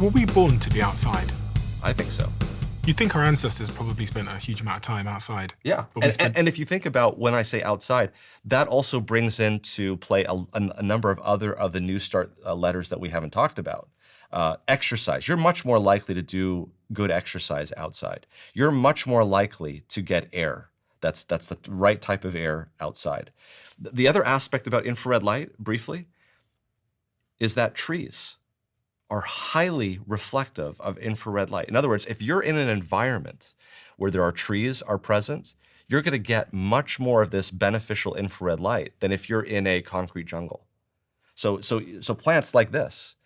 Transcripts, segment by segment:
Were we born to be outside? I think so. You'd think our ancestors probably spent a huge amount of time outside. Yeah, and if you think about when I say outside, that also brings into play a number of other of the New Start letters that we haven't talked about. Exercise. You're much more likely to do good exercise outside. You're much more likely to get air. That's the right type of air outside. The other aspect about infrared light, briefly, is that trees are highly reflective of infrared light. In other words, if you're in an environment where there are trees are present, you're going to get much more of this beneficial infrared light than if you're in a concrete jungle. So plants like this.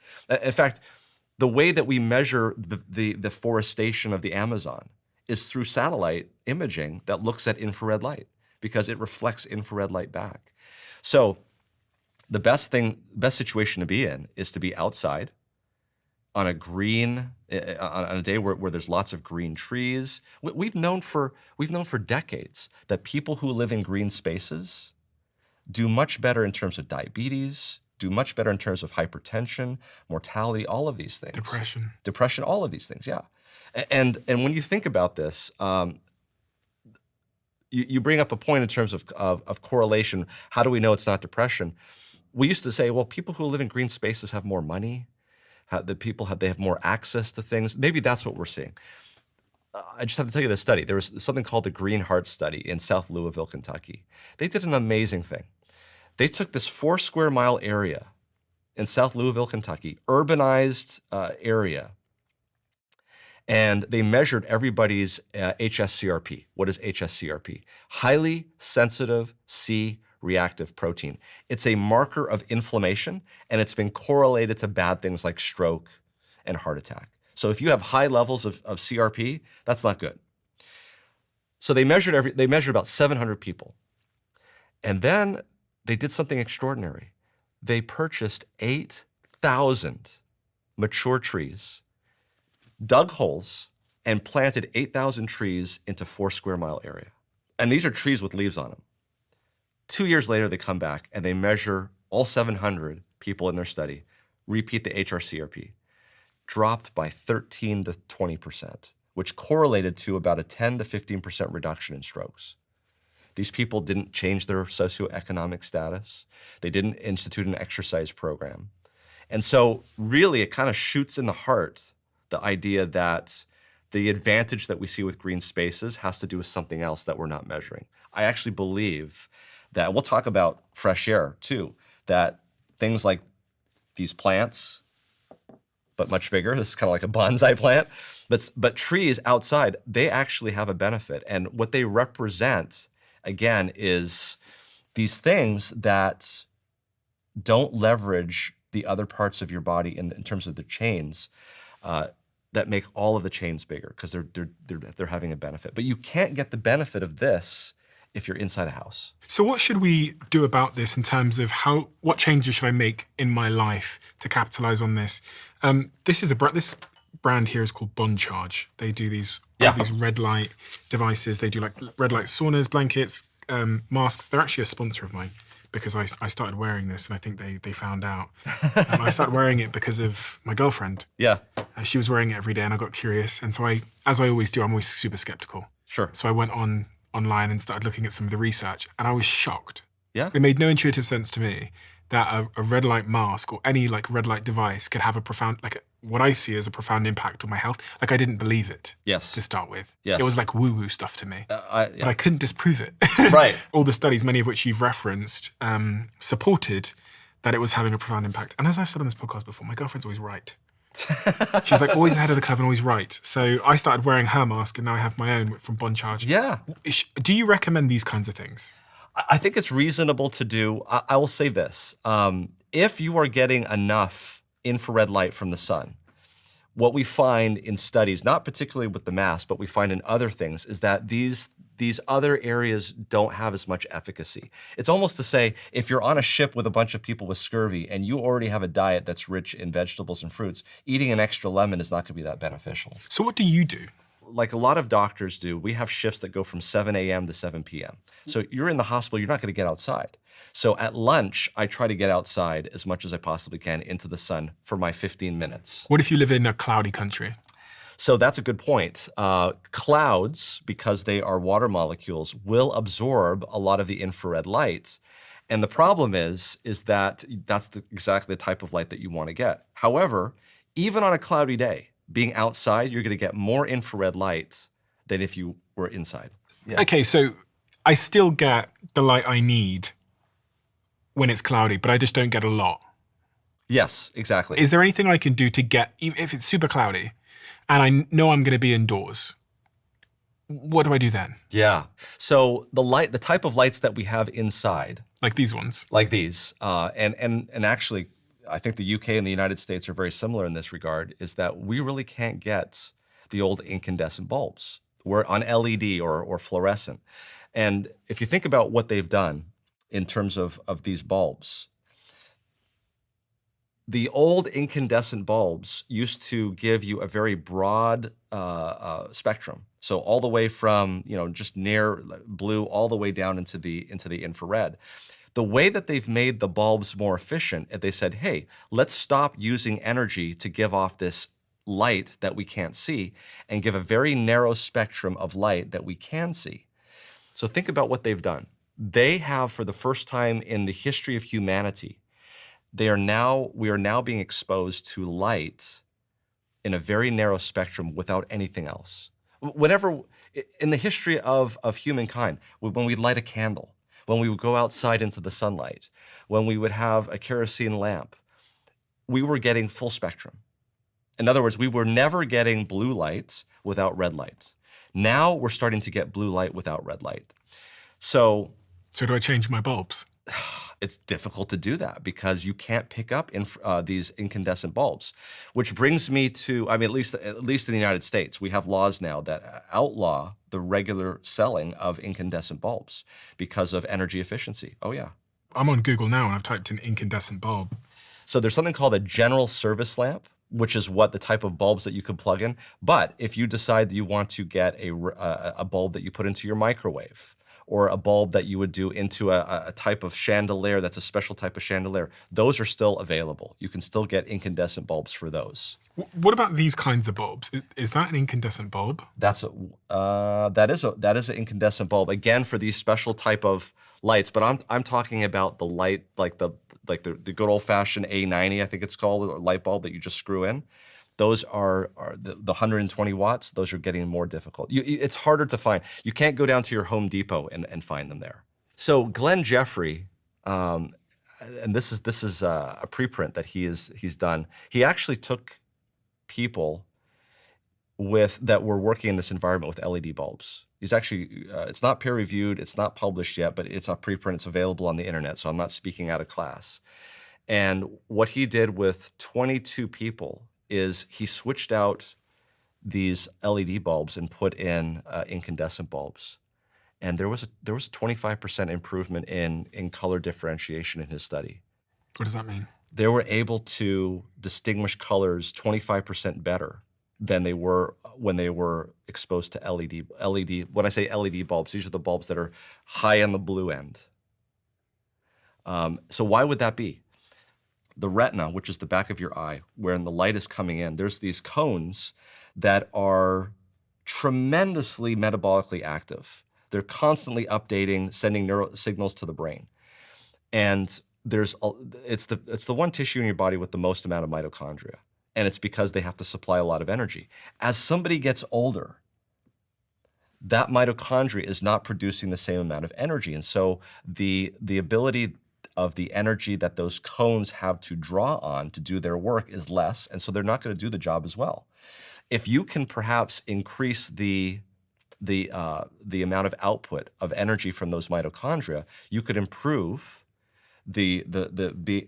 In fact, the way that we measure the deforestation of the Amazon is through satellite imaging that looks at infrared light because it reflects infrared light back. So the best situation to be in is to be outside on a day where there's lots of green trees. We've known for decades that people who live in green spaces do much better in terms of diabetes, do much better in terms of hypertension, mortality, all of these things. Depression, all of these things, yeah. And when you think about this, you bring up a point in terms of correlation. How do we know it's not depression? We used to say, well, people who live in green spaces have more money. They have more access to things. Maybe that's what we're seeing. I just have to tell you this study. There was something called the Green Heart Study in South Louisville, Kentucky. They did an amazing thing. They took this 4 square mile area in South Louisville, Kentucky, urbanized area, and they measured everybody's HSCRP. What is HSCRP? Highly sensitive C-reactive protein. It's a marker of inflammation, and it's been correlated to bad things like stroke and heart attack. So if you have high levels of CRP, that's not good. So they measured about 700 people. And then they did something extraordinary. They purchased 8,000 mature trees, dug holes, and planted 8,000 trees into 4 square mile area. And these are trees with leaves on them. 2 years later, they come back and they measure all 700 people in their study, repeat the HRCRP, dropped by 13 to 20%, which correlated to about a 10 to 15% reduction in strokes. These people didn't change their socioeconomic status. They didn't institute an exercise program. And so really it kind of shoots in the heart the idea that the advantage that we see with green spaces has to do with something else that we're not measuring. I actually believe that, we'll talk about fresh air too, that things like these plants, but much bigger, this is kind of like a bonsai plant, but trees outside, they actually have a benefit. And what they represent, again, is these things that don't leverage the other parts of your body in terms of the chains that make all of the chains bigger because they're having a benefit. But you can't get the benefit of this if you're inside a house. So what should we do about this in terms of what changes should I make in my life to capitalize on this? This brand here is called Bond Charge. They do these red light devices. They do like red light saunas, blankets, masks. They're actually a sponsor of mine because I started wearing this and I think they found out. I started wearing it because of my girlfriend. Yeah. She was wearing it every day and I got curious. And so as I always do, I'm always super skeptical. Sure. So I went online and started looking at some of the research and I was shocked. Yeah. It made no intuitive sense to me that a red light mask or any like red light device could have a profound, what I see as a profound impact on my health. Like I didn't believe it. Yes. To start with. Yes. It was like woo-woo stuff to me. Yeah. But I couldn't disprove it. Right. All the studies, many of which you've referenced, supported that it was having a profound impact. And as I've said on this podcast before, my girlfriend's always right. She's like always ahead of the curve and always right. So I started wearing her mask and now I have my own from Bond Charge. Yeah. Do you recommend these kinds of things? I think it's reasonable to do. I will say this. If you are getting enough infrared light from the sun, what we find in studies, not particularly with the mask, but we find in other things, is that these other areas don't have as much efficacy. It's almost to say, if you're on a ship with a bunch of people with scurvy and you already have a diet that's rich in vegetables and fruits, eating an extra lemon is not going to be that beneficial. So what do you do? like a lot of doctors do, we have shifts that go from 7 a.m. to 7 p.m. So you're in the hospital, you're not going to get outside. So at lunch, I try to get outside as much as I possibly can into the sun for my 15 minutes. What if you live in a cloudy country? So that's a good point. Clouds, because they are water molecules, will absorb a lot of the infrared light. And the problem is that that's exactly the type of light that you want to get. However, even on a cloudy day, being outside, you're going to get more infrared light than if you were inside. Yeah. Okay, so I still get the light I need when it's cloudy, but I just don't get a lot. Yes, exactly. Is there anything I can do to get, even if it's super cloudy, and I know I'm going to be indoors? What do I do then? Yeah. So the type of lights that we have inside, like these ones, like these, and actually, I think the UK and the United States are very similar in this regard, is that we really can't get the old incandescent bulbs. We're on LED or fluorescent. And if you think about what they've done in terms of these bulbs, the old incandescent bulbs used to give you a very broad spectrum. So all the way from, just near blue all the way down into the infrared. The way that they've made the bulbs more efficient, they said, hey, let's stop using energy to give off this light that we can't see and give a very narrow spectrum of light that we can see. So think about what they've done. They have, for the first time in the history of humanity, we are now being exposed to light in a very narrow spectrum without anything else. Whenever, in the history of humankind, when we light a candle, when we would go outside into the sunlight, when we would have a kerosene lamp, we were getting full spectrum. In other words, we were never getting blue light without red light. Now we're starting to get blue light without red light. So do I change my bulbs? It's difficult to do that because you can't pick up these incandescent bulbs, which brings me to, at least in the United States, we have laws now that outlaw the regular selling of incandescent bulbs because of energy efficiency. Oh yeah. I'm on Google now and I've typed in incandescent bulb. So there's something called a general service lamp, which is what the type of bulbs that you could plug in. But if you decide that you want to get a bulb that you put into your microwave, or a bulb that you would do into a type of chandelier that's a special type of chandelier, those are still available. You can still get incandescent bulbs for those. What about these kinds of bulbs? Is that an incandescent bulb? That is an incandescent bulb, again, for these special type of lights. But I'm talking about the light, like the good old-fashioned A90, I think it's called, or light bulb that you just screw in. Those are the 120 watts. Those are getting more difficult. It's harder to find. You can't go down to your Home Depot and find them there. So Glenn Jeffrey, and this is a preprint that he's done. He actually took people that were working in this environment with LED bulbs. He's actually, it's not peer reviewed, it's not published yet, but it's a preprint. It's available on the internet. So I'm not speaking out of class. And what he did with 22 people is he switched out these LED bulbs and put in incandescent bulbs. And there was a 25% improvement in color differentiation in his study. What does that mean? They were able to distinguish colors 25% better than they were when they were exposed to LED. When I say LED bulbs, these are the bulbs that are high on the blue end. So why would that be? The retina, which is the back of your eye, wherein the light is coming in, there's these cones that are tremendously metabolically active. They're constantly updating, sending neural signals to the brain. And it's the one tissue in your body with the most amount of mitochondria. And it's because they have to supply a lot of energy. As somebody gets older, that mitochondria is not producing the same amount of energy. And so the ability of the energy that those cones have to draw on to do their work is less, and so they're not going to do the job as well. If you can perhaps increase the amount of output of energy from those mitochondria, you could improve the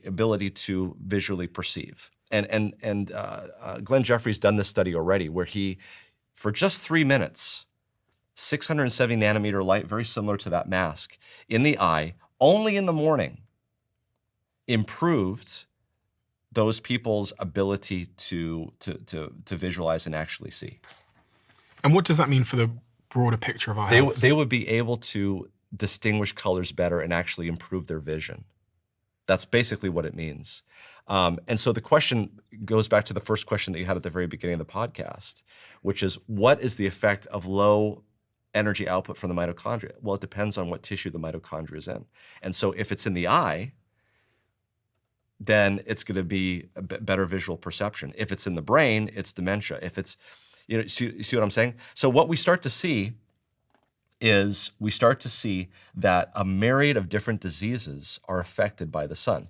ability to visually perceive. And Glenn Jeffrey's done this study already, where he, for just 3 minutes, 670 nanometer light, very similar to that mask, in the eye, only in the morning, improved those people's ability to visualize and actually see. And what does that mean for the broader picture of our health? They would be able to distinguish colors better and actually improve their vision. That's basically what it means. And so the question goes back to the first question that you had at the very beginning of the podcast, which is, what is the effect of low energy output from the mitochondria? Well, it depends on what tissue the mitochondria is in. And so if it's in the eye, then it's going to be a better visual perception. If it's in the brain, it's dementia. If it's, see what I'm saying? So what we start to see is that a myriad of different diseases are affected by the sun.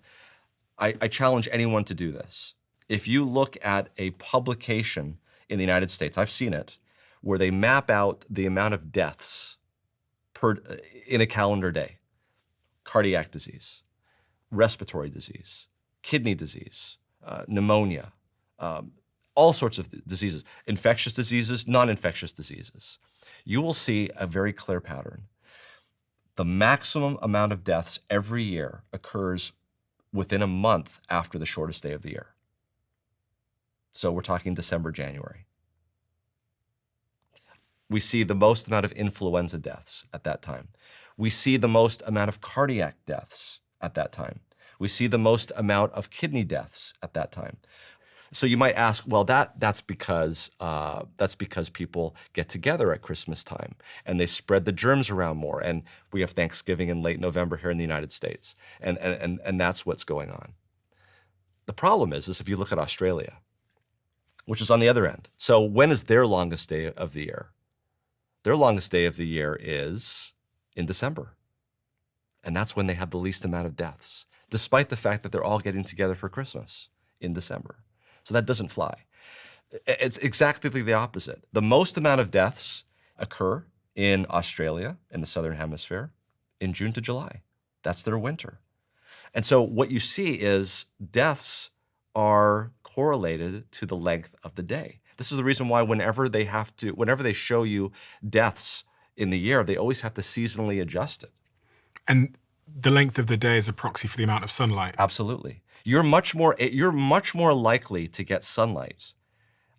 I challenge anyone to do this. If you look at a publication in the United States, I've seen it, where they map out the amount of deaths in a calendar day: cardiac disease, respiratory disease, kidney disease, pneumonia, all sorts of diseases, infectious diseases, non-infectious diseases. You will see a very clear pattern. The maximum amount of deaths every year occurs within a month after the shortest day of the year. So we're talking December, January. We see the most amount of influenza deaths at that time. We see the most amount of cardiac deaths at that time. We see the most amount of kidney deaths at that time. So you might ask, well, that's because people get together at Christmas time and they spread the germs around more, and we have Thanksgiving in late November here in the United States, and that's what's going on. The problem is if you look at Australia, which is on the other end. So when is their longest day of the year? Their longest day of the year is in December, and that's when they have the least amount of deaths, despite the fact that they're all getting together for Christmas in December. So that doesn't fly. It's exactly the opposite. The most amount of deaths occur in Australia, in the Southern Hemisphere, in June to July. That's their winter. And so what you see is deaths are correlated to the length of the day. This is the reason why whenever they show you deaths in the year, they always have to seasonally adjust it. And the length of the day is a proxy for the amount of sunlight. Absolutely. You're much more likely to get sunlight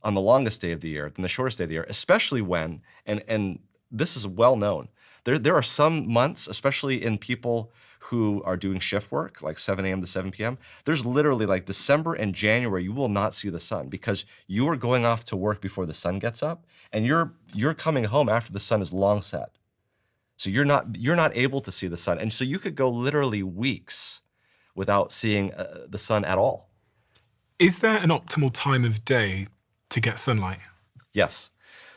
on the longest day of the year than the shortest day of the year, especially when, and this is well known, there are some months, especially in people who are doing shift work, like 7 a.m. to 7 p.m., there's literally like December and January, you will not see the sun because you are going off to work before the sun gets up, and you're coming home after the sun is long set. So you're not able to see the sun. And so you could go literally weeks without seeing the sun at all. Is there an optimal time of day to get sunlight? Yes.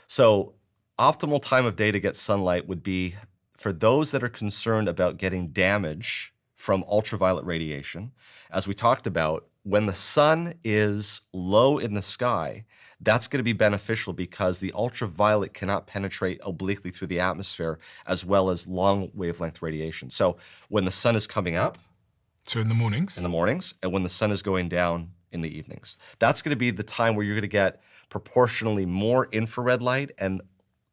So optimal time of day to get sunlight would be for those that are concerned about getting damage from ultraviolet radiation. As we talked about, when the sun is low in the sky, that's going to be beneficial because the ultraviolet cannot penetrate obliquely through the atmosphere as well as long wavelength radiation. So when the sun is coming up, so in the mornings, and when the sun is going down in the evenings, that's going to be the time where you're going to get proportionally more infrared light and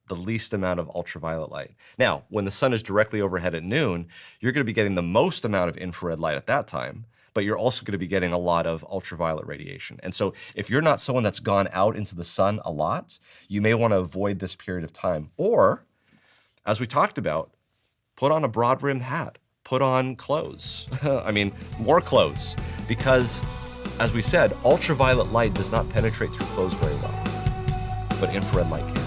the least amount of ultraviolet light. Now, when the sun is directly overhead at noon, you're going to be getting the most amount of infrared light at that time, but you're also going to be getting a lot of ultraviolet radiation. And so if you're not someone that's gone out into the sun a lot, you may want to avoid this period of time. Or, as we talked about, put on a broad-rimmed hat, put on clothes. I mean, more clothes, because as we said, ultraviolet light does not penetrate through clothes very well, but infrared light can.